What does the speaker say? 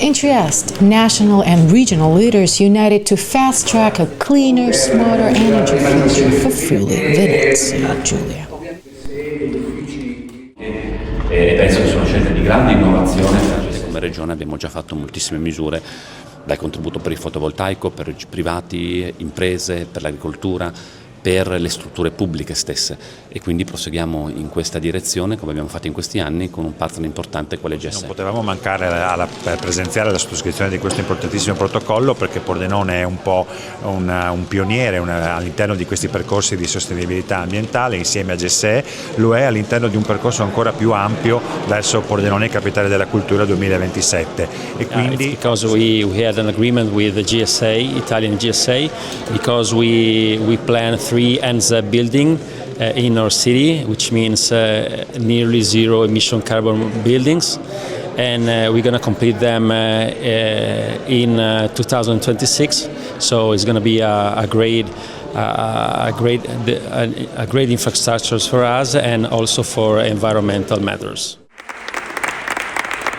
In Trieste, national and regional leaders united to fast-track a cleaner, smarter energy future for Friuli Venezia Giulia. Penso che sono scelte di grande innovazione. Come Regione abbiamo già fatto moltissime misure, dal contributo per il fotovoltaico, per i privati, imprese, per l'agricoltura, per le strutture pubbliche stesse, e quindi proseguiamo in questa direzione come abbiamo fatto in questi anni con un partner importante quale GSE. Non potevamo mancare per presenziare la sottoscrizione di questo importantissimo protocollo, perché Pordenone è un po' un pioniere all'interno di questi percorsi di sostenibilità ambientale insieme a GSE, lo è all'interno di un percorso ancora più ampio verso Pordenone Capitale della Cultura 2027. E quindi because we had an agreement with the GSA, Italian GSA, because we plan 3 ENSA building in our city, which means nearly zero emission carbon buildings, and we're going to complete them in 2026. So it's going to be a great infrastructure for us and also for environmental matters.